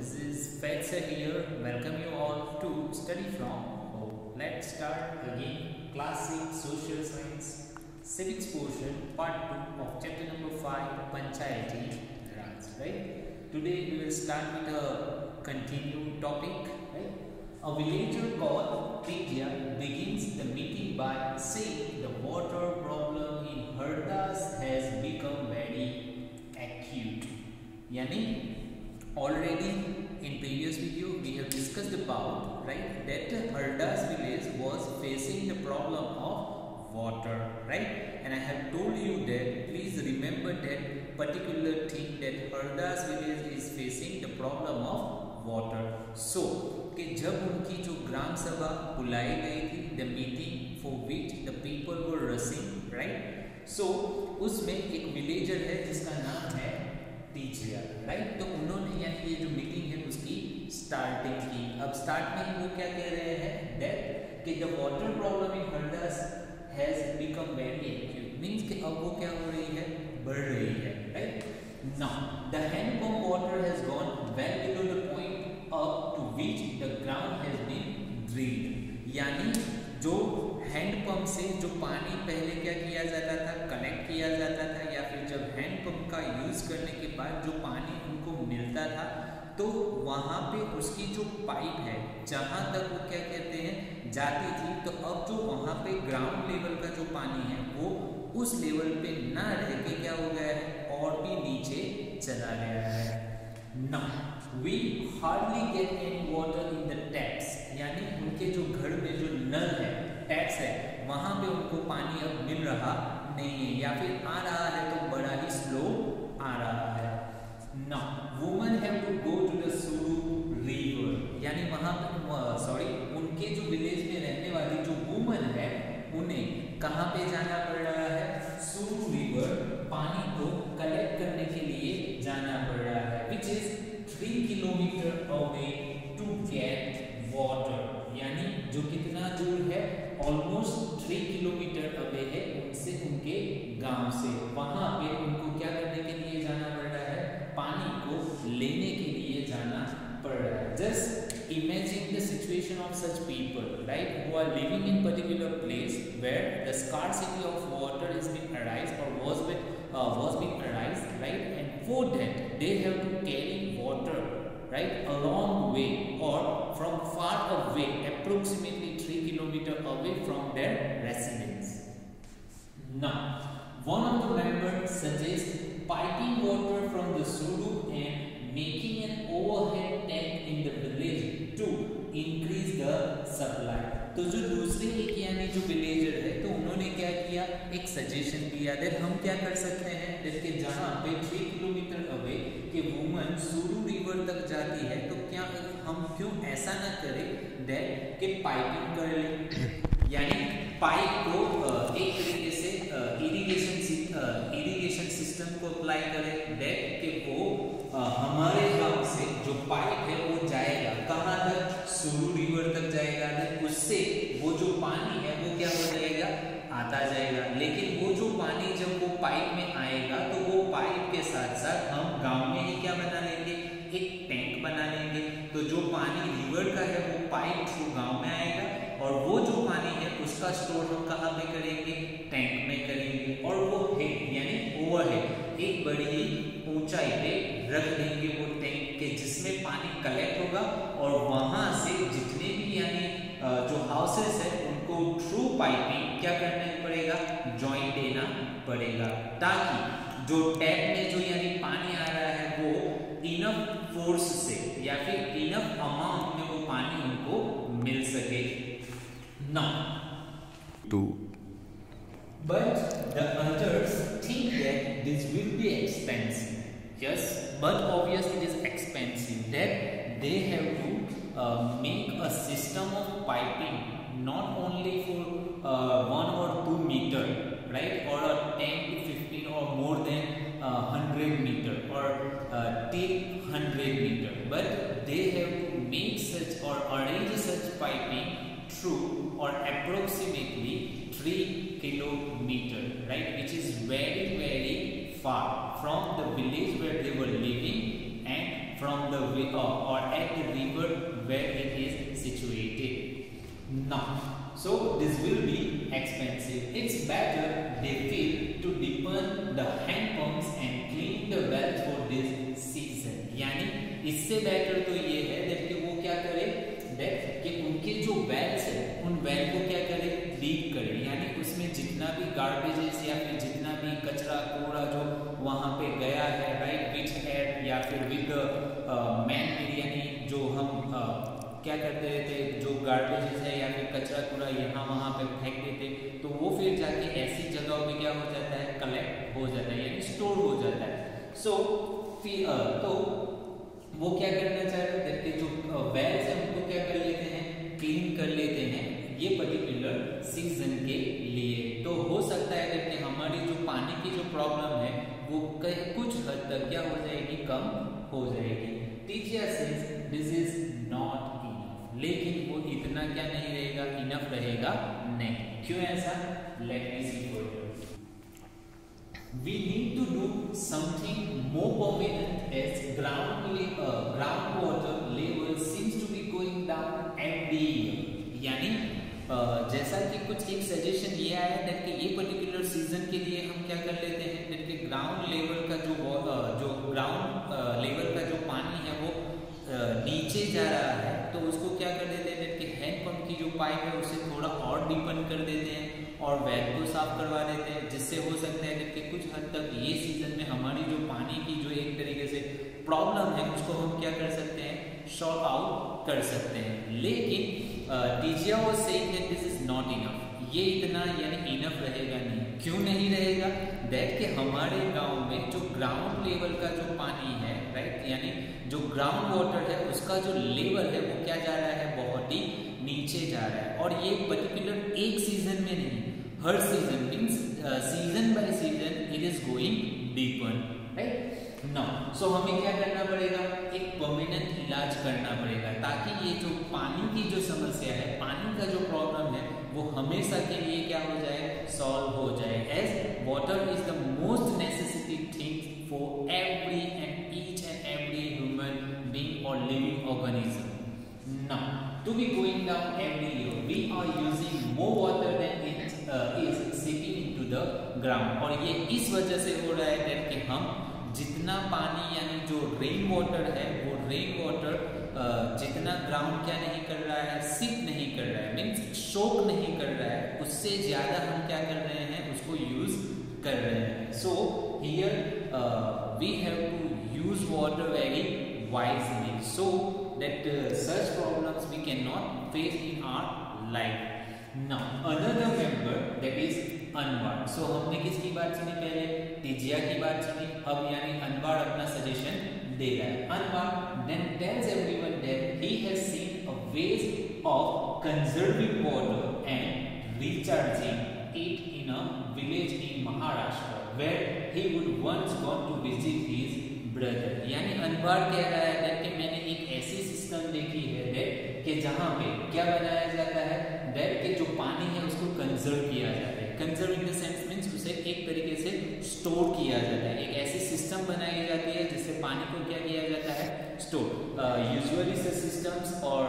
this is Fetzer here. Welcome you all to study from home. Let's start again classic social science civics portion part 2 of chapter number 5 Panchayati Raj. Right. Today we will start with a continued topic. Right. A villager called Pidya begins the meeting by saying the water problem in Hardas has become very acute. Yani already in previous video we have discussed about that Hardas village was facing the problem of water, right? And I have told you that please remember that particular thing, that Hardas village is facing the problem of water. So कि जब उनकी जो ग्राम सभा बुलाई गई थी, the meeting for which the people were rushing, right? So उसमें एक villager है जिसका नाम है टीजिया, राइट? तो उन्होंने यानी ये जो मीटिंग है उसकी स्टार्टिंग की। अब स्टार्ट में वो क्या कह रहे हैं दैट कि the water problem in Hardas has become very acute, means कि अब वो क्या हो रही है, बढ़ रही है, right? Now the handpump water has gone well below the point up to which the ground has been drilled, यानी जो हैंडपंप से जो पानी पहले क्या किया जाता था, कनेक्ट किया जाता था, या फिर जब हैंडपंप का यूज करने के बाद जो पानी उनको मिलता था तो वहाँ पे उसकी जो पाइप है जहाँ तक वो क्या कहते हैं जाती थी, तो अब जो वहाँ पे ग्राउंड लेवल का जो पानी है वो उस लेवल पे ना रह के क्या हो गया है, और भी नीचे चला गया है। Now we hardly get any water in the taps, यानी उनके जो घर में जो नल है, टैप्स है, वहाँ पे उनको पानी अब मिल रहा नहीं है, या फिर आ रहा है तो बड़ा ही स्लो आ रहा है। Now women have to go to the Suru river, यानी वहाँ पे उनके जो विलेज में रहने वाली जो वुमेन है उन्हें कहाँ पे जाना पड़ रहा है, सुरु रिवर, पानी को कलेक्ट करने के लिए जाना पड़ रहा है, which is 3 kilometre away to get water, यानी जो कितना दूर है, ऑलमोस्ट 3 किलोमीटर अवे है उनसे, उनके गांव से। वहां पे उनको क्या करने के लिए जाना पड़ रहा है, पानी को लेने के लिए जाना पड़ रहा है। Just imagine the situation of such people, right, who are living in particular place where the scarcity of water is been arise और was being arise, right? And for that they have to carry water, right, a long way or from far away, approximately 3 kilometers away from their residence. Now one of the members suggests piping water from the Suru and making an overhead tank in the village to increase the supply. तो जो दूसरे एक यानी जो villager है, तो उन्होंने क्या किया, एक सजेशन दिया दैट हम क्या कर सकते हैं, जैसे जहाँ पे 3 किलोमीटर अवे के वुमन सुरु रिवर तक जाती है, तो क्या हम क्यों ऐसा ना करें दैट कि पाइपिंग कर ले, यानी पाइप को एक तरीके से इरिगेशन सिस्टम को अप्लाई करें दैट कि वो हमारे गांव से जो पाइप है वो जाएगा कहाँ तक, सुरु रिवर तक जाएगा, उससे वो जो पानी है वो क्या हो जाएगा, आता जाएगा। लेकिन वो जो पानी जब वो पाइप में आएगा तो वो पाइप के साथ साथ हम गांव में ही क्या बना लेंगे, एक टैंक बना लेंगे। तो जो पानी रिवर का है वो पाइप थ्रू गांव में आएगा और वो जो पानी है उसका स्टोर हम कहाँ पे करेंगे, टैंक में करेंगे, और वो हेड यानी ओवरहेड एक बड़ी ऊंचाई पे रख देंगे वो टैंक के, जिसमें पानी कलेक्ट होगा और वहां से जितने भी यानी जो हाउसेस है उनको थ्रू पाइपिंग क्या करना पड़ेगा, जॉइंट देना पड़ेगा, ताकि जो टैप में जो यानी पानी आ रहा है वो इनफ फोर्स से या फिर इनफ अमाउंट में वो पानी उनको मिल सके। Now but the others think that this will be expensive. Yes, but obviously it is expensive, that they have to make a system of piping, not only for 1 or 2 meter, right, or a 10 to 15 or more than 100 meter or till 100 meter, but they have to make such or arrange such piping through or approximately 3 kilometer, right, which is very far from the village where they were living and from the or at the river where it is situated. Now, so this will be expensive. It's better they feel to deepen the hand pumps and clean the wells for this season. यानी इससे better तो ये है कि वो क्या करे कि उनके जो वेल्स है उन वेल को क्या करे, डीप करे, यानी उसमें जितना भी गार्बेजेस या फिर जितना भी कचरा कूड़ा जो वहां पे गया है, राइट, विच हेड या फिर विद मैन मेड, यानी जो हम क्या करते थे, जो गार्बेजेस है या फिर कचरा कूड़ा यहाँ वहाँ पे फेंक देते, तो वो फिर जाके ऐसी जगहों पे क्या हो जाता है, कलेक्ट हो जाता है, यानी स्टोर हो जाता है. सो तो वो क्या करना चाहते हैं कि जो वेल्स है उनको क्या कर लेते हैं, क्लीन कर लेते हैं ये पर्टिकुलर सीजन के लिए. तो हो सकता है कि हमारी जो पानी की जो प्रॉब्लम है वो कुछ हद तक क्या हो जाएगी, कम हो जाएगी. Teacher says this is not enough, लेकिन वो इतना क्या नहीं रहेगा, इनफ रहेगा नहीं. क्यों ऐसा, let me see for you. We need to do something more permanent as groundwater level seems to be going down every year. यानी जैसा कि कुछ एक सजेशन ये आया है कि ये पर्टिकुलर सीजन के लिए हम क्या कर लेते हैं कि ग्राउंड लेवल का जो ग्राउंड लेवल का जो पानी है वो नीचे जा रहा है, तो उसको क्या कर देते हैं कि हैंड पंप की जो पाइप है उसे थोड़ा और डीपन कर देते हैं और वेल को साफ करवा देते हैं, जिससे हो सकता है कि कुछ हद तक ये सीजन में हमारी जो पानी की जो एक तरीके से प्रॉब्लम है उसको हम क्या कर सकते हैं, सॉर्ट आउट कर सकते हैं. लेकिन टीजिया was saying that this is not enough, ये इतना यानी इनफ रहेगा नहीं. क्यों नहीं रहेगा, दैट कि हमारे गांव में जो ग्राउंड लेवल का जो पानी है, राइट, यानी जो ग्राउंड वाटर है उसका जो लेवल है वो क्या जा रहा है, बहुत ही नीचे जा रहा है. और ये पर्टिकुलर एक सीजन में नहीं, हर season means season by season it is going deeper, right. Now so हमें क्या करना पड़ेगा, एक परमानेंट इलाज करना पड़ेगा ताकि ये जो पानी की जो समस्या है, पानी का जो प्रॉब्लम है वो हमेशा के लिए क्या हो जाए, सॉल्व हो जाए. As water is the most necessity thing for every and each and every human being और living organism. Now to be going down every year, we are using more water than it is seeping into the ground. और ये इस वजह से हो रहा है कि हम जितना पानी यानी जो रेन वाटर है वो रेन वाटर जितना ग्राउंड क्या नहीं कर रहा है, सीप नहीं कर रहा है, मीन्स शोक नहीं कर रहा है, उससे ज्यादा हम क्या कर रहे हैं, उसको यूज कर रहे हैं. So here we have to use water very wisely so that such problems we cannot face in our life. Now another member that is Anwar. So हमने किसकी बात सुनी पहले, टीजिया की बात सुनी, अब यानी अनवर अपना सजेशन दे रहा है. Anwar then tells everyone that he has seen a ways of conserving water and recharging it in a village in Maharashtra where he would once gone to visit his brother. यानी अनवर कह रहा है कि मैंने एक ऐसी सिस्टम देखी है कि जहां पे क्या बनाया जाता है, दैट के जो पानी है उसको कंजर्व किया जाता है. Conserve in the sense means उसे एक तरीके से स्टोर किया जाता है. एक ऐसी सिस्टम बनाई जाती है जिससे पानी को क्या किया जाता है, स्टोर. यूजुअली से सिस्टम्स और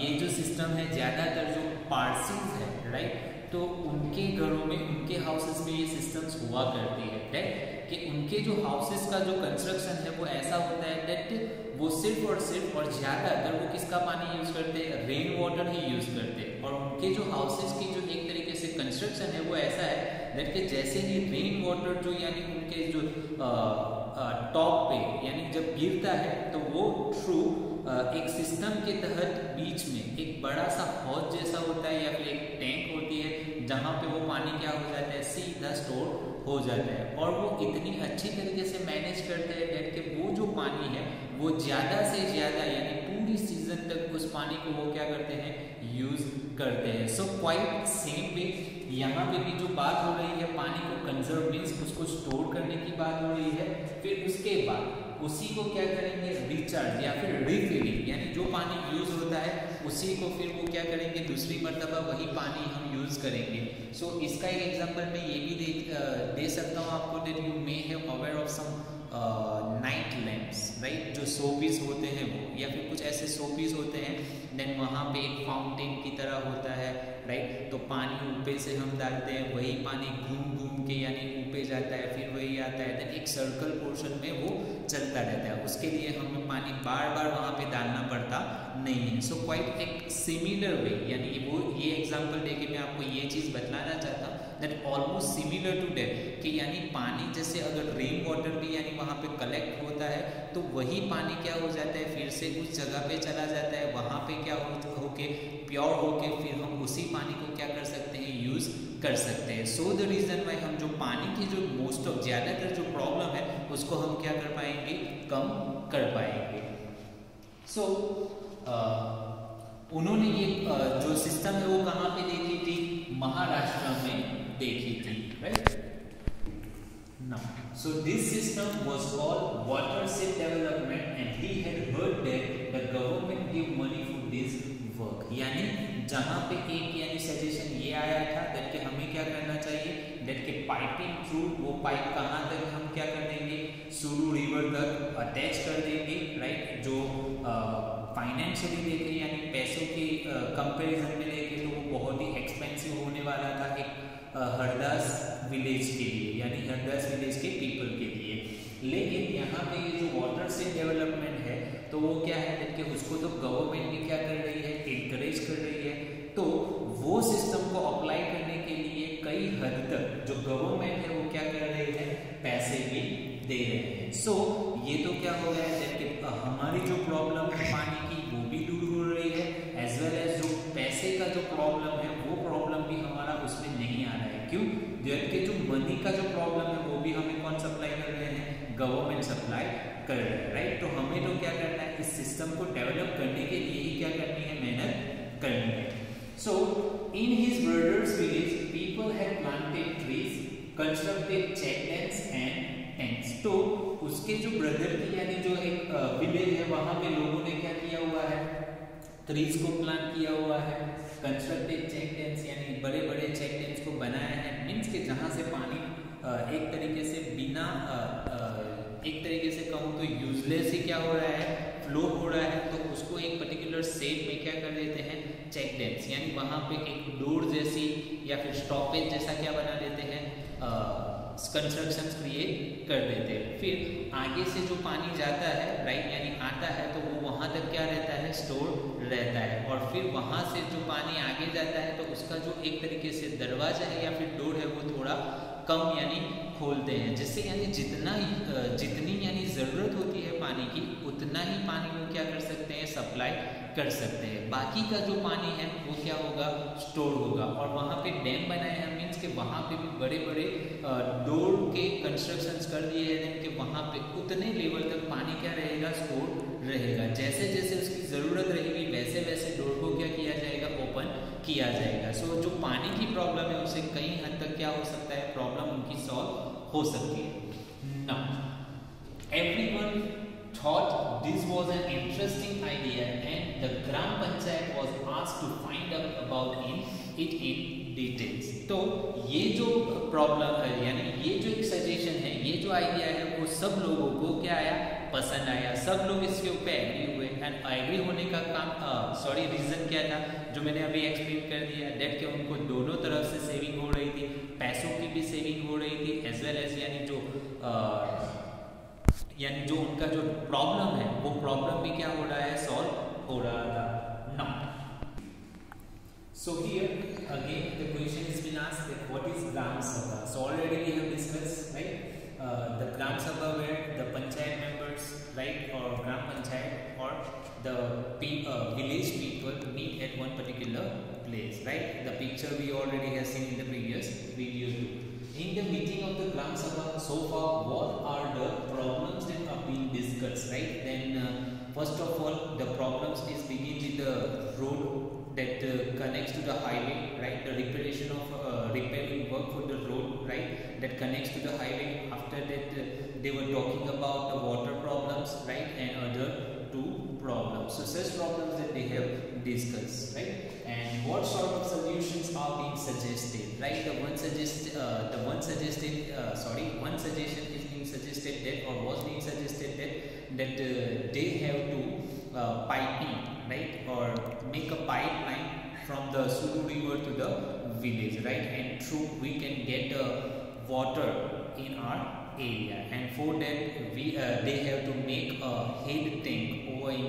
ये जो सिस्टम है ज्यादातर जो पारसीज है, राइट, तो उनके घरों में, उनके हाउसेस में ये सिस्टम्स हुआ करती है, राइट, कि उनके जो हाउसेस का जो कंस्ट्रक्शन है वो ऐसा होता है दैट वो सिर्फ और ज्यादातर वो किसका पानी यूज करते हैं, रेन वाटर ही यूज करते हैं. और उनके जो हाउसेस की जो एक तरीके से कंस्ट्रक्शन है वो ऐसा है दैट कि जैसे ही रेन वाटर जो यानी उनके जो टॉप पे यानी जब गिरता है तो वो थ्रू एक सिस्टम के तहत बीच में एक बड़ा सा हौज जैसा होता है या फिर एक टैंक होती है जहाँ पे वो पानी क्या हो जाता है, सीधा स्टोर हो जाता है. और वो इतनी अच्छी तरीके से मैनेज करते हैं दैट कि वो जो पानी है वो ज़्यादा से ज़्यादा यानी पूरी सीजन तक उस पानी को वो क्या करते हैं, यूज करते हैं. सो क्वाइट सेम वे यहाँ पे भी जो बात हो रही है पानी को कंजर्व मीन्स उसको स्टोर करने की बात हो रही है. फिर उसके बाद उसी को क्या करेंगे, रिचार्ज या फिर रिफिलिंग, यानी जो पानी यूज होता है उसी को फिर वो क्या करेंगे, दूसरी मर्तबा वही पानी हम यूज करेंगे. सो इसका एक एग्जांपल मैं ये भी दे सकता हूँ आपको that you may have aware of some night lamps, right, जो शो पीस होते हैं वो, या फिर कुछ ऐसे शो पीस होते हैं। देन वहाँ पे एक फाउंटेन की तरह होता है, राइट, तो पानी ऊपर से हम डालते हैं, वही पानी घूम घूम के यानी ऊपर जाता है, फिर वही आता है, देन एक सर्कल पोर्शन में वो चलता रहता है। उसके लिए हमें पानी बार बार वहाँ पे डालना पड़ता नहीं है। सो क्वाइट एक सिमिलर वे, यानी वो ये एग्जांपल देके मैं आपको ये चीज़ बतलाना चाहता हूँ that almost similar to that, कि यानी पानी जैसे अगर रेन वाटर भी यानी वहाँ पे कलेक्ट होता है तो वही पानी क्या हो जाता है, फिर से उस जगह पे चला जाता है, वहाँ पे क्या होके प्योर होके फिर हम उसी पानी को क्या कर सकते हैं, यूज़ कर सकते हैं। सो द रीज़न वाई हम जो पानी की जो मोस्ट ऑफ ज़्यादातर जो प्रॉब्लम है उसको हम क्या कर पाएंगे, कम कर पाएंगे। सो उन्होंने ये जो सिस्टम है वो कहाँ पे देखी थी, महाराष्ट्र में देखी थी, right. Now so this system was called watershed development and he had heard that the government give money for this work. यानी जहाँ पे एक यानी सजेशन ये आया था दैट कि हमें क्या करना चाहिए, दैट के पाइपिंग थ्रू वो पाइप कहाँ तक हम क्या कर देंगे, सुरू रिवर तक अटैच कर देंगे, राइट। जो फाइनेंशियली देखें यानी पैसों की कंपैरिजन में देखें तो वो बहुत ही एक्सपेंसिव होने वाला था एक हरदास विलेज के लिए, यानी हरदास विलेज के पीपल के लिए। लेकिन यहाँ पे ये जो वाटरशेड डेवलपमेंट है तो वो क्या है कि उसको तो गवर्नमेंट भी क्या कर रही है, एनकरेज कर रही है। तो वो सिस्टम को अप्लाई करने के लिए कई हद तक जो गवर्नमेंट है वो क्या कर रही है, पैसे भी दे रहे हैं। सो ये तो क्या हो गया है कि हमारी जो प्रॉब्लम है पानी की वो भी दूर हो रही है, एज वेल एज जो पैसे का जो प्रॉब्लम है वो प्रॉब्लम भी हमारा उसमें नहीं आ रहा है। क्यों, जबकि जो मनी का जो प्रॉब्लम है वो भी हमें कौन सप्लाई कर रहे हैं, गवर्नमेंट सप्लाई कर रहे हैं, राइट। तो हमें तो क्या करना है, इस सिस्टम को डेवलप करने के लिए ही क्या करनी है, मेहनत करनी है। So in his brothers village people had planted trees, constructed check dams and tents. तो उसके जो ब्रदर की यानी जो एक विलेज है वहां पे लोगों ने क्या किया हुआ है, ट्रीज को प्लांट किया हुआ है, कंस्ट्रक्टेड चेक डैम्स यानी बड़े बड़े चेक डैम्स को बनाया है, मीन्स के जहाँ से पानी एक तरीके से बिना एक तरीके से कहूँ तो यूजलेस ही क्या हो रहा है, फ्लो हो रहा है, तो उसको एक पर्टिकुलर शेप में क्या कर देते हैं, चेक डैम्स, यानी वहाँ पे एक डोर जैसी या फिर स्टॉपेज जैसा क्या बना देते हैं, कंस्ट्रक्शन क्रिएट कर देते हैं। फिर आगे से जो पानी जाता है, राइट, यानी आता है तो वो वहाँ तक क्या रहता है, स्टोर रहता है, और फिर वहाँ से जो पानी आगे जाता है तो उसका जो एक तरीके से दरवाजा है या फिर डोर है वो थोड़ा कम यानी खोलते हैं, जिससे यानी जितनी यानी ज़रूरत होती है पानी की उतना ही पानी वो क्या कर सकते हैं, सप्लाई कर सकते हैं। बाकी का जो पानी है वो क्या होगा, स्टोर होगा। और वहाँ पे डैम बनाए हैं, मीन्स के वहाँ पे भी बड़े बड़े डोर के कंस्ट्रक्शंस कर दिए हैं कि वहाँ पे उतने लेवल तक पानी क्या रहेगा, स्टोर रहेगा। जैसे जैसे उसकी ज़रूरत रहेगी वैसे वैसे डोर को क्या किया जाएगा, ओपन किया जाएगा। सो जो पानी की प्रॉब्लम है उसे कई हद तक क्या हो सकता है, प्रॉब्लम उनकी सॉल्व हो सकती है। Now everyone thought this was an interesting idea and the Gram Panchayat was asked to find out about it in details। तो ये जो प्रॉब्लम है यानी ये जो एक सजेशन है, ये जो आइडिया है वो सब लोगों को क्या आया, पसंद आया, सब लोग इसके ऊपर एग्री हुए। एंड एग्री होने का काम रीजन क्या था, जो मैंने अभी एक्सप्लेन कर दिया, दैट कि उनको दोनों तरफ से सेविंग हो रही थी, पैसों की भी सेविंग हो रही थी एज वेल एज यानी जो उनका जो प्रॉब्लम है वो प्रॉब्लम भी क्या हो रहा है, सॉल्व हो रहा था। Now so here again the question is been asked that what is gram sabha. So already we have discussed, right, the gram sabha where the panchayat members, right, और ग्राम पंचायत और the village people meet at one particular place, right? The picture we already have seen in the previous video too. In the meeting of the Gram Sabha, so far, what are the problems that are being discussed, right? Then, first of all, the problems is begin with the road that connects to the highway, right? The repairing work for the road, right? That connects to the highway. After that, they were talking about the water problems, right? And other two problems. So, such problems that they have discussed, right? And what sort of solutions are being suggested, right? One suggestion is being suggested that, or was being suggested that they have to piping, right, or make a pipeline from the Sulu River to the village, right, and through we can get water in our area, and for that we they have to make a head tank over in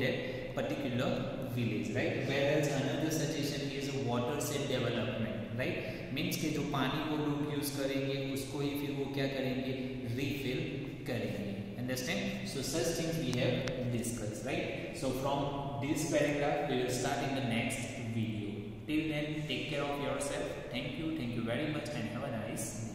that particular village, right. Whereas another suggestion is watershed development, right, means कि जो पानी वो लोग use करेंगे उसको ही फिर वो क्या करेंगे, refill करेंगे. Understand? So such things we have discussed, right. So from this paragraph we will start in the next video. Till then, take care of yourself. Thank you very much, and have a nice day.